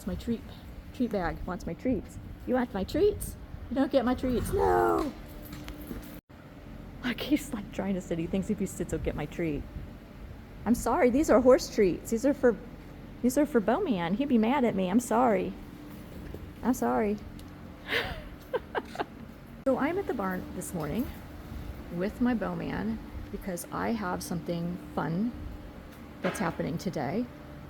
It's my treat bag. Wants my treats. You want my treats? You don't get my treats. No. Like he's like trying to sit. He thinks if he sits, he'll get my treat. I'm sorry. These are horse treats. These are for Beau man. He'd be mad at me. I'm sorry. I'm sorry. So I'm at the barn this morning with my Beau man because I have something fun that's happening today.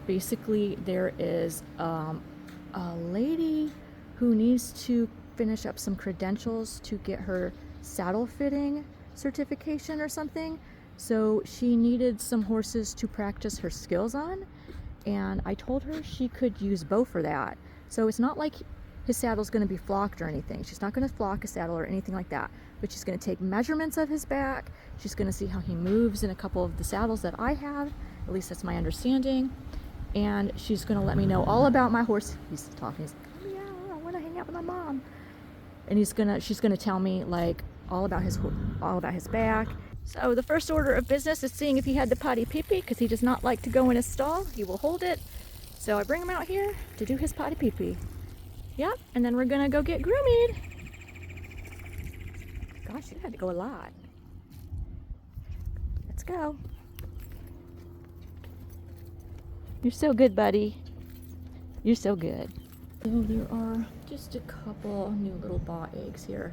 Basically, there is a lady who needs to finish up some credentials to get her saddle fitting certification or something. So she needed some horses to practice her skills on, and I told her she could use Beau for that. So it's not like his saddle's going to be flocked or anything. She's not going to flock a saddle or anything like that, but she's going to take measurements of his back. She's going to see how he moves in a couple of the saddles that I have. At least that's my understanding. And she's going to let me know all about my horse. He's talking. He's like, oh yeah, I want to hang out with my mom. And she's going to tell me like all about his back. So the first order of business is seeing if he had the potty pee-pee, because he does not like to go in his stall. He will hold it. So I bring him out here to do his potty pee-pee. Yep, and then we're gonna go get groomed. Gosh, you had to go a lot. Let's go. You're so good, buddy. You're so good. So there are just a couple new little baa eggs here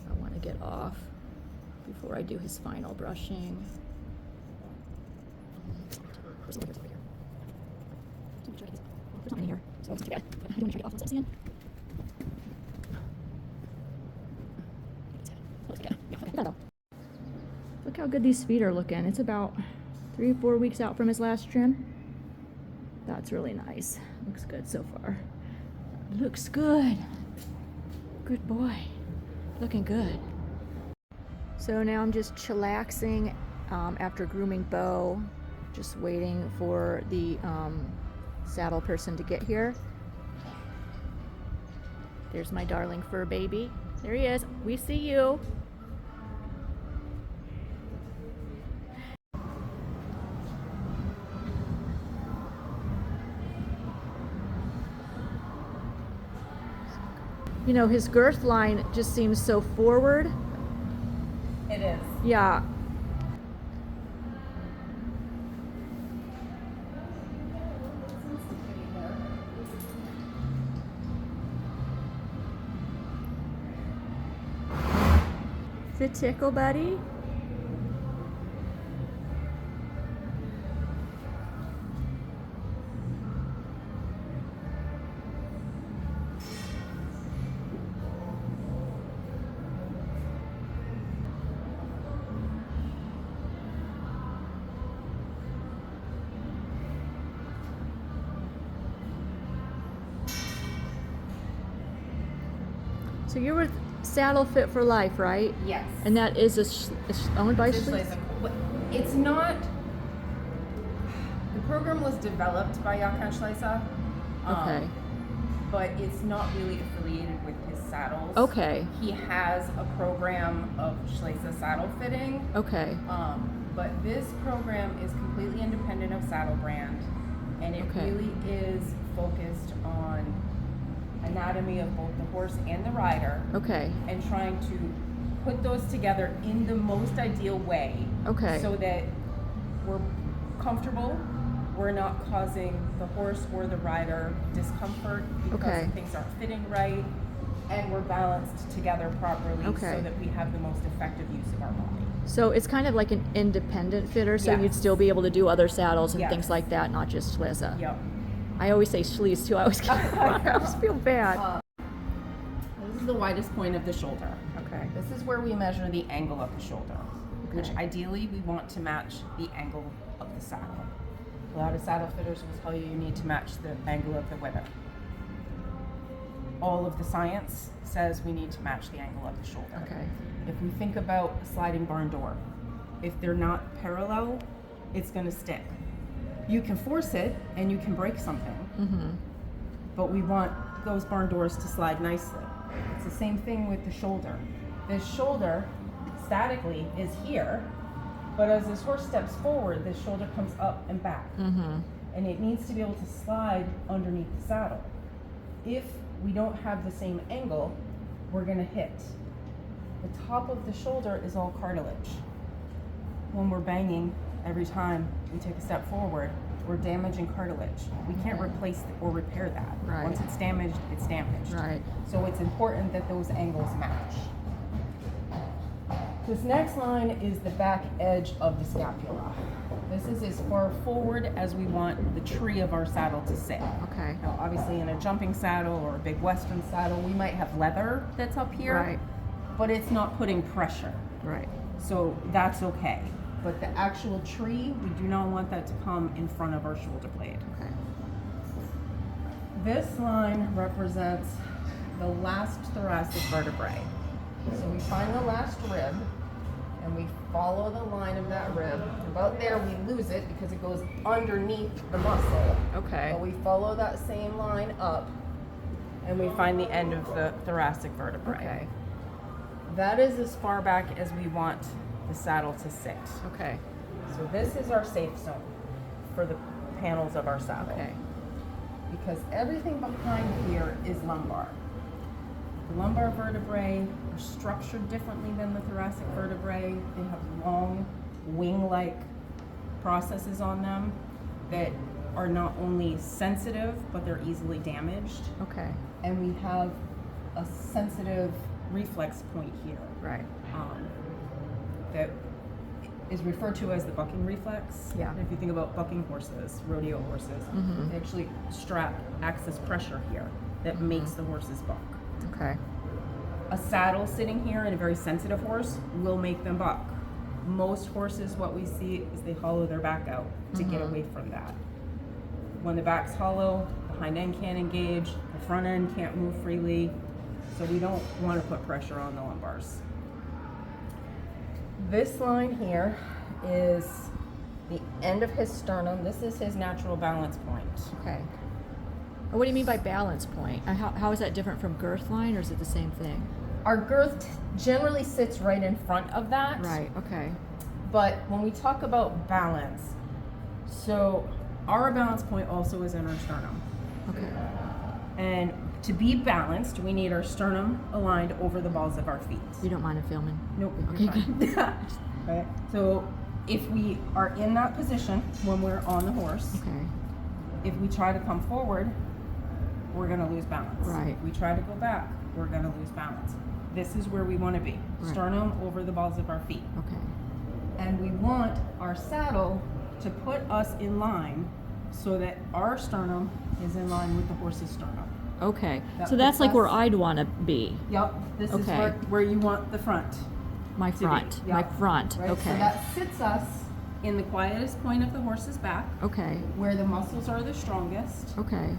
I want to get off before I do his final brushing. There's not any here, so it's too bad. I do want to try to get off the sand. Look how good these feet are looking. It's about 3 or 4 weeks out from his last trim. That's really nice. Looks good so far. Looks good. Good boy. Looking good. So now I'm just chillaxing after grooming Beau. Just waiting for the saddle person to get here. There's my darling fur baby. There he is. We see you. You know, his girth line just seems so forward. It is. Yeah. The tickle, buddy. So you were Saddle Fit for Life, right? Yes. And that is owned by Schließlich. It's not. The program was developed by unkind. Okay. But it's not really affiliated with his saddles. Okay. He has a program of Schließlich saddle fitting. Okay. But this program is completely independent of Saddle Brand, and it really is focused on anatomy of both the horse and the rider. Okay. And trying to put those together in the most ideal way. Okay. So that we're comfortable, we're not causing the horse or the rider discomfort because things aren't fitting right, and we're balanced together properly so that we have the most effective use of our body. So it's kind of like an independent fitter, so you'd still be able to do other saddles and things like that, not just Schließlich. Yep. I always say Schließlich too. I always feel bad. This is the widest point of the shoulder. Okay. This is where we measure the angle of the shoulder, which ideally we want to match the angle of the saddle. A lot of saddle fitters will tell you need to match the angle of the wither. All of the science says we need to match the angle of the shoulder. Okay. If we think about a sliding barn door, if they're not parallel, it's going to stick. You can force it and you can break something, but we want those barn doors to slide nicely. It's the same thing with the shoulder. This shoulder statically is here, but as this horse steps forward, this shoulder comes up and back. and it needs to be able to slide underneath the saddle. If we don't have the same angle, we're gonna hit. The top of the shoulder is all cartilage. When we're banging, every time we take a step forward, we're damaging cartilage. We can't replace or repair that. Right. Once it's damaged, it's damaged. Right. So it's important that those angles match. This next line is the back edge of the scapula. This is as far forward as we want the tree of our saddle to sit. Okay. Now, obviously in a jumping saddle or a big Western saddle, we might have leather that's up here, Right. but it's not putting pressure. Right. So that's okay. But the actual tree, we do not want that to come in front of our shoulder blade. Okay. This line represents the last thoracic vertebrae. So we find the last rib, and we follow the line of that rib. About there, we lose it because it goes underneath the muscle. Okay. But we follow that same line up, and we find the end of the thoracic vertebrae. Okay. That is as far back as we want the saddle to sit. Okay. So this is our safe zone for the panels of our saddle. Okay. Because everything behind here is lumbar. The lumbar vertebrae are structured differently than the thoracic vertebrae. They have long wing-like processes on them that are not only sensitive, but they're easily damaged. Okay. And we have a sensitive reflex point here. Right. That is referred to as the bucking reflex. Yeah. And if you think about bucking horses, rodeo horses, they actually strap access pressure here that makes the horses buck. Okay. A saddle sitting here in a very sensitive horse will make them buck. Most horses, what we see is they hollow their back out to get away from that. When the back's hollow, the hind end can't engage, the front end can't move freely, so we don't want to put pressure on the lumbars. This line here is the end of his sternum. This is his natural balance point. Okay. What do you mean by balance point? How is that different from girth line, or is it the same thing? Our girth generally sits right in front of that. Right. Okay. But when we talk about balance, so our balance point also is in our sternum. Okay. And to be balanced, we need our sternum aligned over the balls of our feet. You don't mind him filming? Nope. Okay. Good. Right. So if we are in that position when we're on the horse, Okay. if we try to come forward, we're going to lose balance. Right. If we try to go back, we're going to lose balance. This is where we want to be. Right. Sternum over the balls of our feet. Okay. And we want our saddle to put us in line so that our sternum is in line with the horse's sternum. Okay. That So that's puts like us- where I'd want to be. Yep, this is Okay. where you want the front. My to be. front. Yep. My front. Right? Okay. So that sits us in the quietest point of the horse's back, Okay. where the muscles are the strongest. Okay.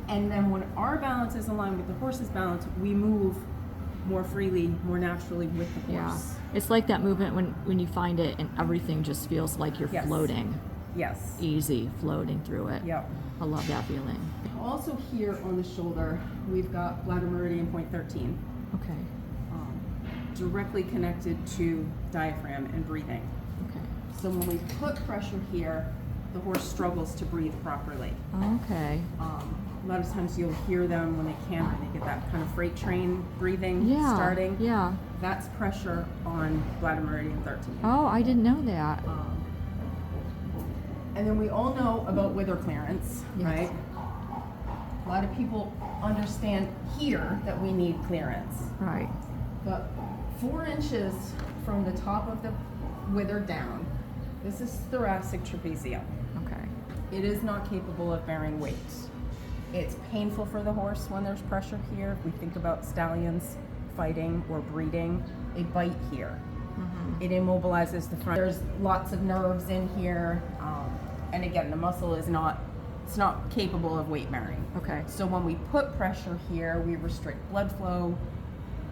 And then when our balance is aligned with the horse's balance, we move more freely, more naturally with the Yeah. horse. It's like that movement when you find it and everything just feels like you're Yes. floating. Yes. Easy floating through it. Yep. I love that feeling. Also here on the shoulder, we've got bladder meridian point 13, Okay. directly connected to diaphragm and breathing. Okay. So when we put pressure here, the horse struggles to breathe properly. Okay. A lot of times you'll hear them when they can't, and they get that kind of freight train breathing Yeah. starting. Yeah. That's pressure on bladder meridian 13. Oh, I didn't know that. And then we all know about wither clearance, Yes. right? A lot of people understand here that we need clearance. Right. But 4 inches from the top of the wither down, this is thoracic trapezium. Okay. It is not capable of bearing weight. It's painful for the horse when there's pressure here. If we think about stallions fighting or breeding, they bite here. It immobilizes the front. There's lots of nerves in here. And again, the muscle is not capable of weight bearing. Okay. So when we put pressure here, we restrict blood flow,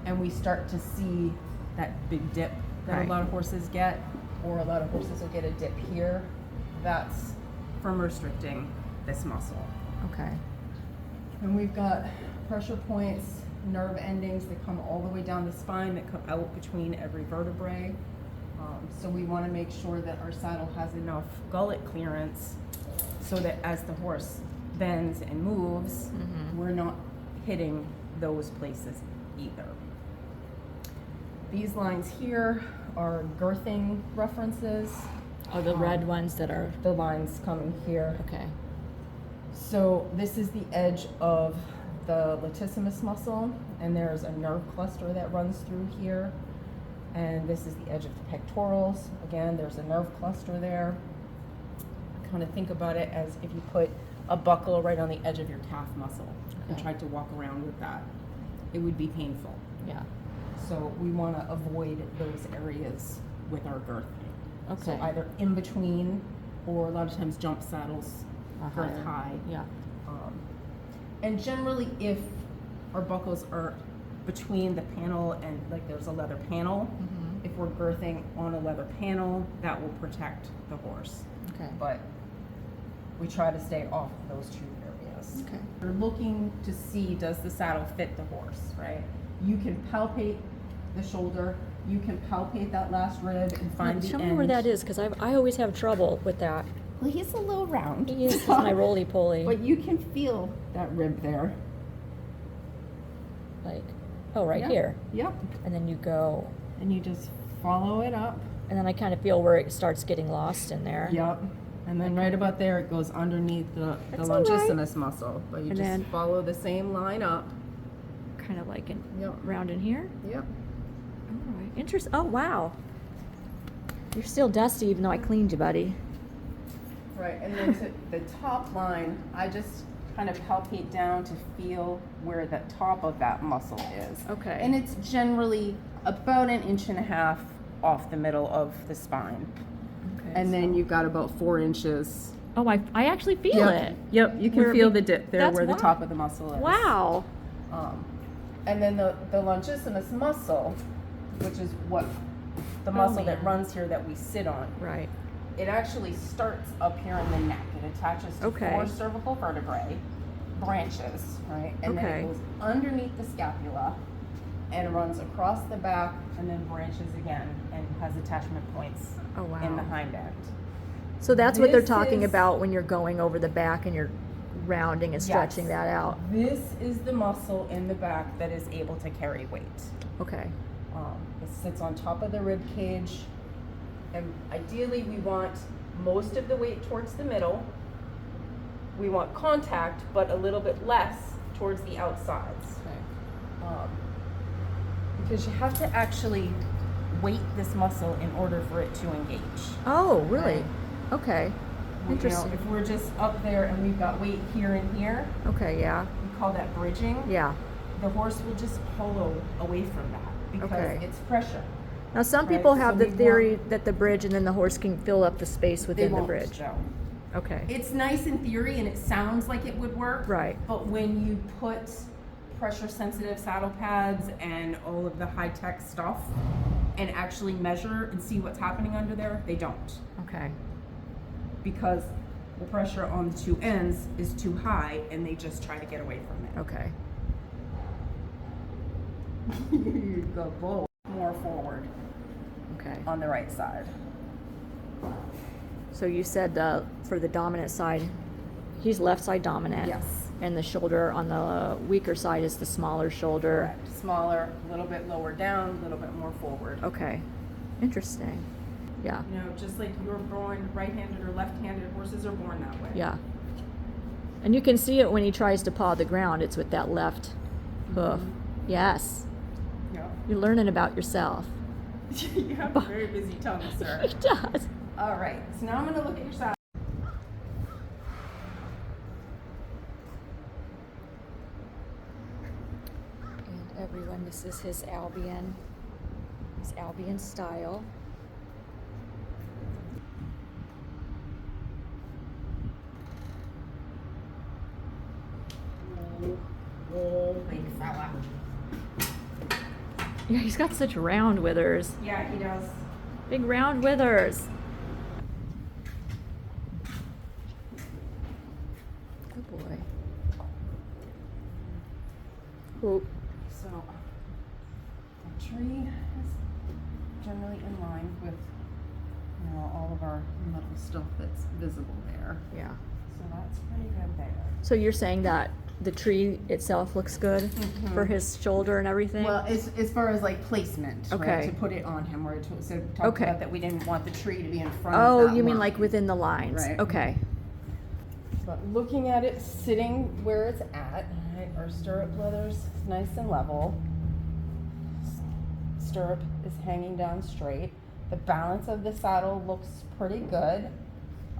and we start to see that big dip that Right. a lot of horses get, or a lot of horses will get a dip here. That's from restricting this muscle. Okay. And we've got pressure points, nerve endings that come all the way down the spine, that come out between every vertebrae. So we want to make sure that our saddle has enough gullet clearance so that as the horse bends and moves, we're not hitting those places either. These lines here are girthing references. Oh, the red ones that are, The lines coming here. okay. So this is the edge of the latissimus muscle, and there's a nerve cluster that runs through here. And this is the edge of the pectorals. Again, there's a nerve cluster there. Kind of think about it as if you put a buckle right on the edge of your calf muscle and Okay. tried to walk around with that. It would be painful. Yeah. So we want to avoid those areas with our girthing. So Okay. either in between, or a lot of times jump saddles, girth high. Yeah. And generally, if our buckles are between the panel and like there's a leather panel, if we're girthing on a leather panel, that will protect the horse. Okay. But we try to stay off of those two areas. Okay. We're looking to see, does the saddle fit the horse, right? You can palpate the shoulder, you can palpate that last rib and find the Show end. me where that is, because I always have trouble with that. Well, he's a little round. He is my roly-poly. But you can feel that rib there. Like, oh, right Yep. here. Yep. And then you go, And you just follow it up. and then I kind of feel where it starts getting lost in there. Yep. And then right about there, it goes underneath the That's all right. longissimus muscle. But you And just then- follow the same line up. Kind of like in, Yep. round in here. Yep. All right. Interesting. Oh, wow. You're still dusty, even though I cleaned you, buddy. Right, and then to the top line, I just kind of palpate down to feel where the top of that muscle is. Okay. And it's generally about 1.5 inches off the middle of the spine. Okay. And then you've got about 4 inches. Oh, I actually feel it. Yep, you can Where feel we- the dip there that's where the why- top of the muscle is. Wow. And then the longissimus muscle, which is what the muscle that man. runs here that we sit on, Right. it actually starts up here in the neck. It attaches to Okay. 4 cervical vertebrae, branches, right? And then Okay. it goes underneath the scapula and runs across the back and then branches again and has attachment points Oh, wow. in the hind end. So that's what they're This talking is- about when you're going over the back and you're rounding and stretching Yes. that out. This is the muscle in the back that is able to carry weight. Okay. It sits on top of the rib cage, and ideally we want most of the weight towards the middle. We want contact, but a little bit less towards the outsides. Okay. Because you have to actually weight this muscle in order for it to engage. Oh, really? Right. Okay. You know, Interesting. if we're just up there and we've got weight here and here, Okay, yeah. we call that bridging. Yeah. The horse will just hollow away from that because Okay. it's pressure. Now, some Right, people so have the we theory that the bridge and then the horse can fill up the space They within the won't, bridge. though. Okay. It's nice in theory and it sounds like it would work. Right. But when you put pressure sensitive saddle pads and all of the high tech stuff and actually measure and see what's happening under there, they don't. Okay. Because the pressure on the two ends is too high and they just try to get away from it. Okay. You go both more forward Okay. on the right side. So you said for the dominant side, he's left side dominant. Yes. And the shoulder on the weaker side is the smaller shoulder. Correct. Smaller, a little bit lower down, a little bit more forward. Okay. Interesting. Yeah. You know, just like you're born right-handed or left-handed, horses are born that way. Yeah. And you can see it when he tries to paw the ground. It's with that left hoof. Yes. Yeah. You're learning about yourself. You have a very busy tongue, sir. He does. All right, so now I'm going to look at your side. And everyone, this is his Albion style. Big fella. Yeah, he's got such round withers. Yeah, he does. Big round withers. Good boy. Oop. So, the tree is generally in line with, you know, all of our metal stuff that's visible there. Yeah. So that's pretty good there. So you're saying that the tree itself looks good for his shoulder and everything? Well, as far as like placement, Okay. right? To put it on him, where so talk Okay. about that we didn't want the tree to be in front of Oh, that you mean line. like within the lines? Right. Okay. But looking at it sitting where it's at, right, our stirrup leather's nice and level. Stirrup is hanging down straight. The balance of the saddle looks pretty good.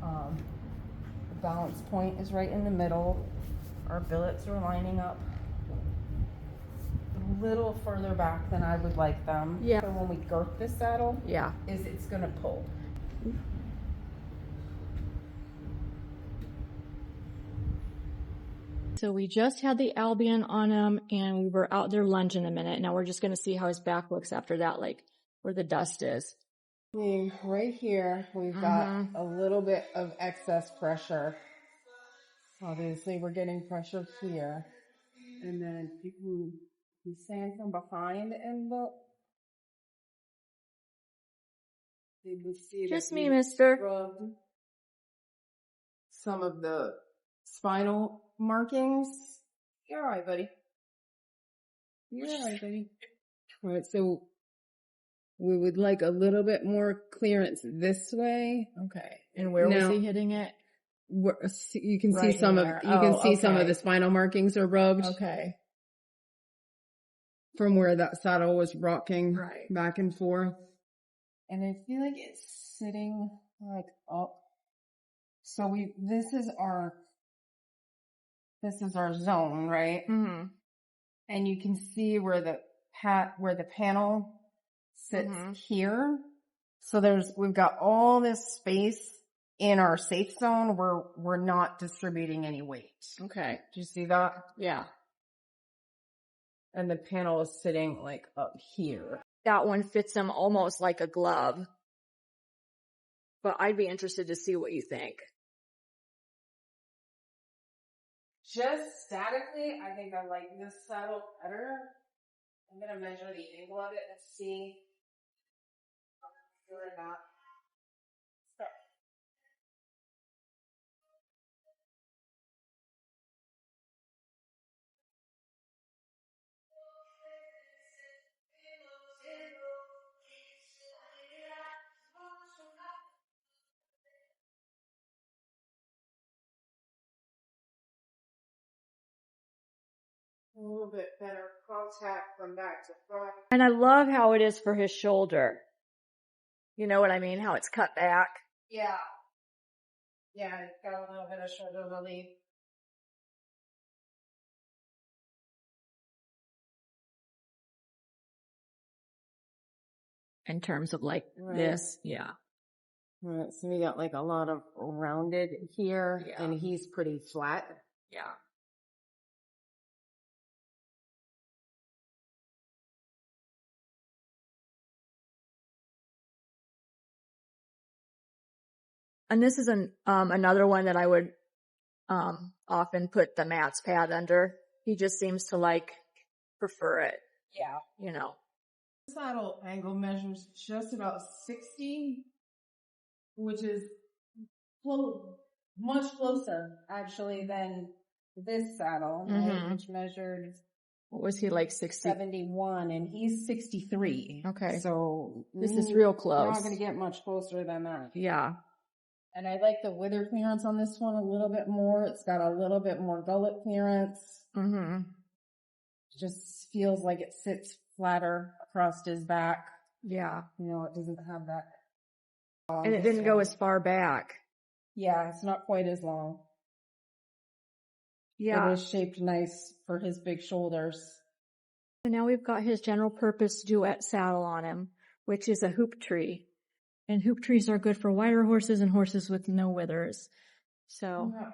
The balance point is right in the middle. Our billets are lining up a little further back than I would like them. Yeah. So when we girth the saddle, Yeah. it's gonna pull. So we just had the Albion on him and we were out there lunging a minute. Now we're just going to see how his back looks after that, like where the dust is. Right here, we've got a little bit of excess pressure. Obviously, we're getting pressure here. And then if you stand from behind and look, you will see Just that me, we mister. scrubbed some of the spinal markings. You're all right, buddy. You're all right, buddy. All right, so we would like a little bit more clearance this way. Okay. And where was he hitting it? You can Right see some here. of, you can Oh, see some of okay. the spinal markings are rubbed Okay. from where that saddle was rocking Right. back and forth. And I feel like it's sitting like up. So this is our zone, right? Mm-hmm. And you can see where the panel sits here. So we've got all this space in our safe zone where we're not distributing any weight. Okay. Do you see that? Yeah. And the panel is sitting like up here. That one fits him almost like a glove. But I'd be interested to see what you think. Just statically, I think I like this saddle better. I'm going to measure the angle of it and see whether or not. Start. A little bit better contact from back to front. And I love how it is for his shoulder. You know what I mean? How it's cut back. Yeah. Yeah, it's got a little bit of shoulder relief. In terms of like this. Yeah. Right, so we got like a lot of rounded here, and he's pretty flat. Yeah. And this is another one that I would often put the Matt's pad under. He just seems to prefer it. Yeah. You know. Saddle angle measures just about 60, which is much closer actually than this saddle, right, which measured What was he, like 60? 71, and he's 63. Okay. So This is real close. Not going to get much closer than that. Yeah. And I like the wither clearance on this one a little bit more. It's got a little bit more gullet clearance. Mm-hmm. Just feels like it sits flatter across his back. Yeah. You know, it doesn't have that. And it didn't go as far back. Yeah, it's not quite as long. Yeah. It is shaped nice for his big shoulders. And now we've got his general purpose duet saddle on him, which is a hoop tree. And hoop trees are good for wider horses and horses with no withers. So. Yeah.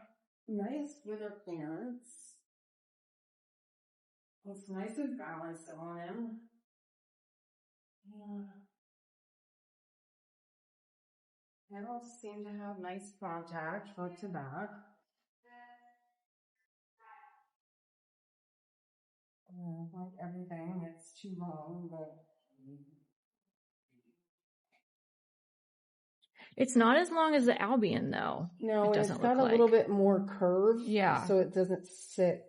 Nice wither clearance. It's nice and balanced on him. Yeah. Panels seem to have nice contact front to back. Like everything, it's too long, but It's not as long as the Albion though. No, it and doesn't it's got look a little like. bit more curve. Yeah. So it doesn't sit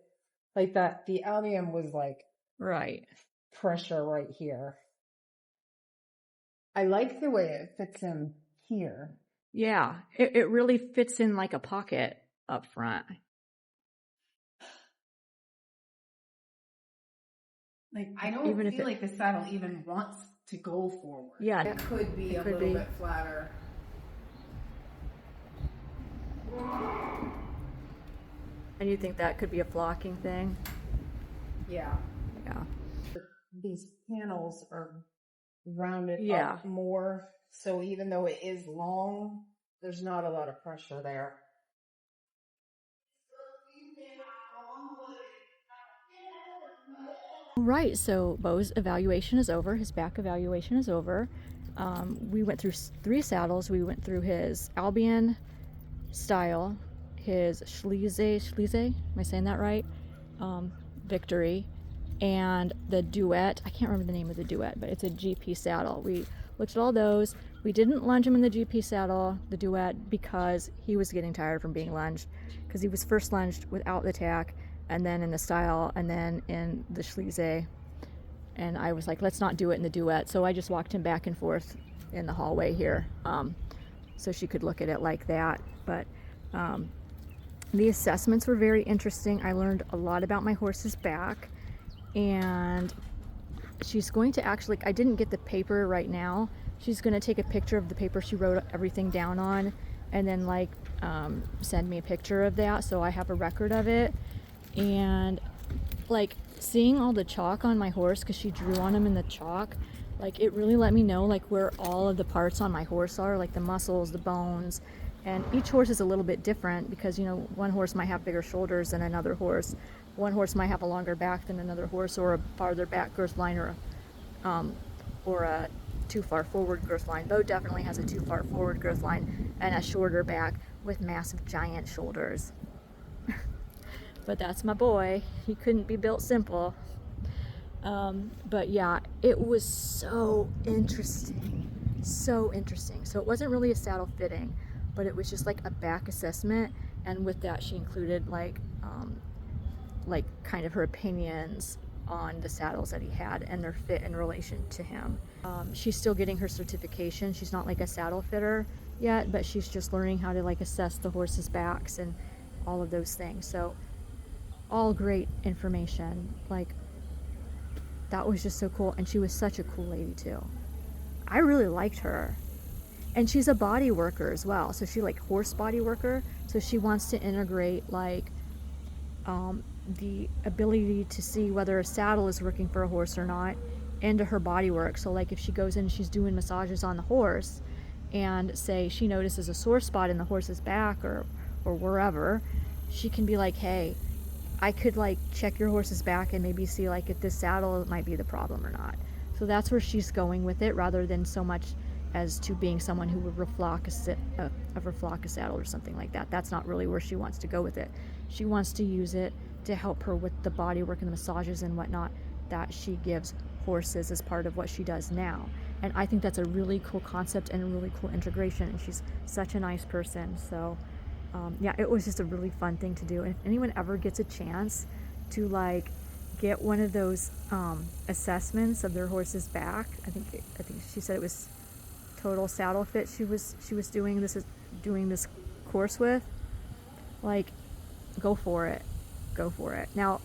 like that. The Albion was like Right. pressure right here. I like the way it fits in here. Yeah, it really fits in like a pocket up front. Like, I don't Even if feel it- like the saddle even wants to go forward. Yeah, It could be a little bit flatter. And you think that could be a flocking thing? Yeah. Yeah. These panels are rounded Yeah. up more. So even though it is long, there's not a lot of pressure there. Right, so Beau's evaluation is over. His back evaluation is over. We went through 3 saddles. We went through his Albion style, his Schlise, am I saying that right? Victory, and the Duet. I can't remember the name of the Duet, but it's a GP saddle. We looked at all those. We didn't lunge him in the GP saddle, the Duet, because he was getting tired from being lunged, because he was first lunged without the tack, and then in the style, and then in the Schlise. And I was like, let's not do it in the Duet. So I just walked him back and forth in the hallway here, so she could look at it like that. But the assessments were very interesting. I learned a lot about my horse's back, and she's going to actually, I didn't get the paper right now. She's going to take a picture of the paper she wrote everything down on, and then like send me a picture of that so I have a record of it. And like seeing all the chalk on my horse, because she drew on him in the chalk, like it really let me know like where all of the parts on my horse are, like the muscles, the bones. And each horse is a little bit different, because you know, one horse might have bigger shoulders than another horse, one horse might have a longer back than another horse, or a farther back girth line, or a too far forward girth line. Beau definitely has a too far forward girth line and a shorter back with massive giant shoulders. But that's my boy. He couldn't be built simple. But yeah, it was so interesting. So interesting. So it wasn't really a saddle fitting, but it was just like a back assessment. And with that, she included like kind of her opinions on the saddles that he had and their fit in relation to him. She's still getting her certification. She's not like a saddle fitter yet, but she's just learning how to like assess the horse's backs and all of those things. So all great information. Like, that was just so cool. And she was such a cool lady too. I really liked her. And she's a body worker as well. So she like horse body worker. So she wants to integrate like the ability to see whether a saddle is working for a horse or not into her body work. So like if she goes in and she's doing massages on the horse, and say she notices a sore spot in the horse's back or wherever, she can be like, hey, I could like check your horse's back and maybe see like if this saddle might be the problem or not. So that's where she's going with it, rather than so much as to being someone who would reflock a saddle or something like that. That's not really where she wants to go with it. She wants to use it to help her with the body work and the massages and whatnot that she gives horses as part of what she does now. And I think that's a really cool concept and a really cool integration, and she's such a nice person. So yeah, it was just a really fun thing to do. And if anyone ever gets a chance to like get one of those assessments of their horse's back, I think she said it was Total Saddle Fit she was doing this course with, like, go for it. Now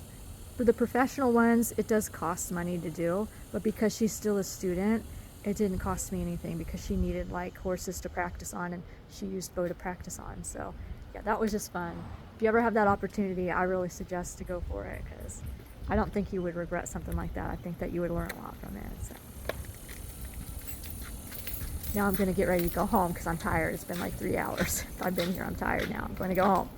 for the professional ones, it does cost money to do, but because she's still a student, it didn't cost me anything, because she needed like horses to practice on, and she used Beau to practice on. So yeah, that was just fun. If you ever have that opportunity, I really suggest to go for it, because I don't think you would regret something like that. I think that you would learn a lot from it. So now I'm going to get ready to go home because I'm tired. It's been like 3 hours. I've been here. I'm tired now. I'm going to go home.